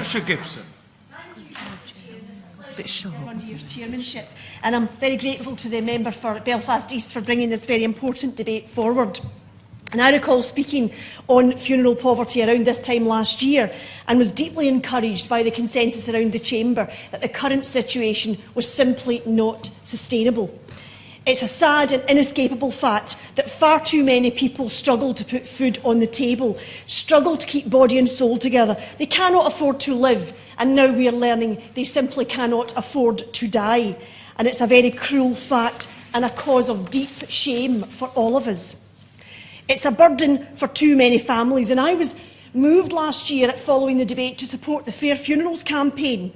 Patricia Gibson. Chairmanship, and I'm very grateful to the member for Belfast East for bringing this very important debate forward. And I recall speaking on funeral poverty around this time last year and was deeply encouraged by the consensus around the Chamber that the current situation was simply not sustainable. It's a sad and inescapable fact that far too many people struggle to put food on the table, struggle to keep body and soul together. They cannot afford to live, and now we are learning they simply cannot afford to die. And it's a very cruel fact and a cause of deep shame for all of us. It's a burden for too many families, and I was moved last year following the debate to support the Fair Funerals campaign.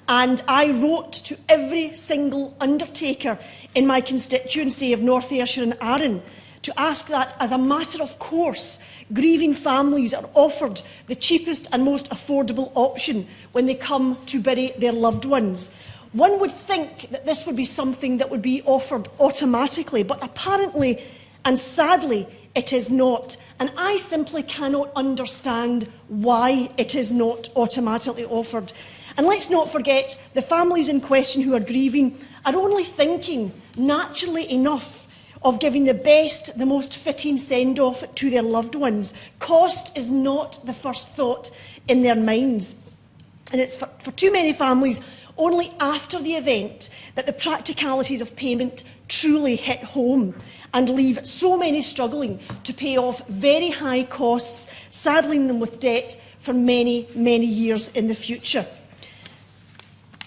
And I wrote to every single undertaker in my constituency of North Ayrshire and Arran to ask that, as a matter of course, grieving families are offered the cheapest and most affordable option when they come to bury their loved ones. One would think that this would be something that would be offered automatically, but apparently and sadly it is not. And I simply cannot understand why it is not automatically offered. And let's not forget, the families in question who are grieving are only thinking, naturally enough, of giving the best, the most fitting send-off to their loved ones. Cost is not the first thought in their minds. And it's for too many families only after the event that the practicalities of payment truly hit home and leave so many struggling to pay off very high costs, saddling them with debt for many, many years in the future.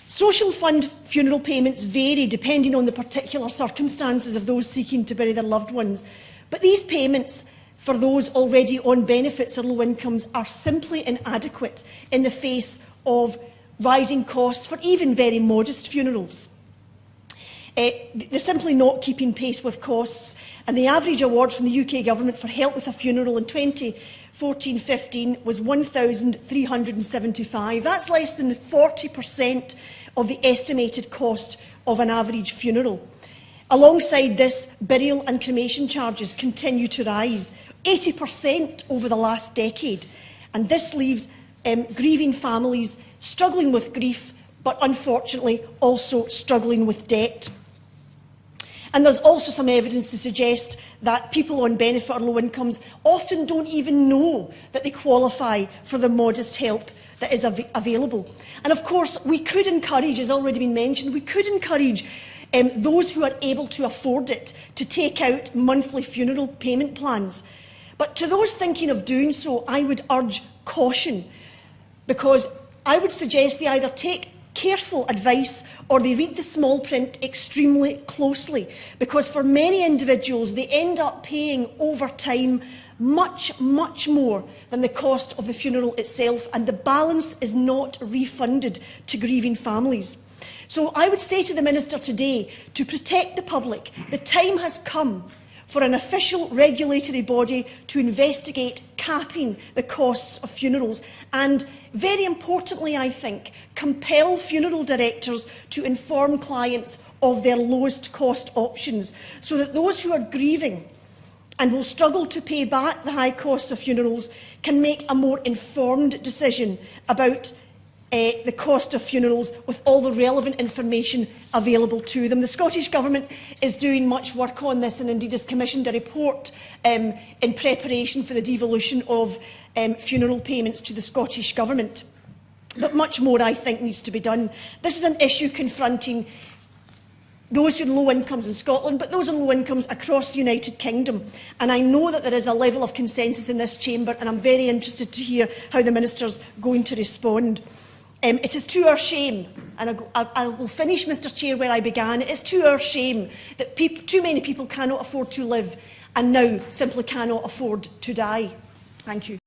Social fund funeral payments vary depending on the particular circumstances of those seeking to bury their loved ones. But these payments for those already on benefits or low incomes are simply inadequate in the face of rising costs for even very modest funerals. They're simply not keeping pace with costs, and the average award from the UK Government for help with a funeral in 2014-15 was £1,375. That's less than 40% of the estimated cost of an average funeral. Alongside this, burial and cremation charges continue to rise, 80% over the last decade, and this leaves grieving families struggling with grief, but unfortunately also struggling with debt. And there's also some evidence to suggest that people on benefit or low incomes often don't even know that they qualify for the modest help that is available. And of course, we could encourage, as already been mentioned, we could encourage those who are able to afford it to take out monthly funeral payment plans. But to those thinking of doing so, I would urge caution, because I would suggest they either take careful advice or they read the small print extremely closely, because for many individuals they end up paying over time much more than the cost of the funeral itself, and the balance is not refunded to grieving families. So I would say to the Minister today, to protect the public, the time has come for an official regulatory body to investigate capping the costs of funerals and, very importantly, I think, compel funeral directors to inform clients of their lowest cost options, so that those who are grieving and will struggle to pay back the high costs of funerals can make a more informed decision about the cost of funerals with all the relevant information available to them. The Scottish Government is doing much work on this, and indeed has commissioned a report in preparation for the devolution of funeral payments to the Scottish Government. But much more, I think, needs to be done. This is an issue confronting those in low incomes in Scotland, but those in low incomes across the United Kingdom. And I know that there is a level of consensus in this chamber, and I'm very interested to hear how the Minister's going to respond. It is to our shame, and I will finish, Mr Chair, where I began. It is to our shame that too many people cannot afford to live and now simply cannot afford to die. Thank you.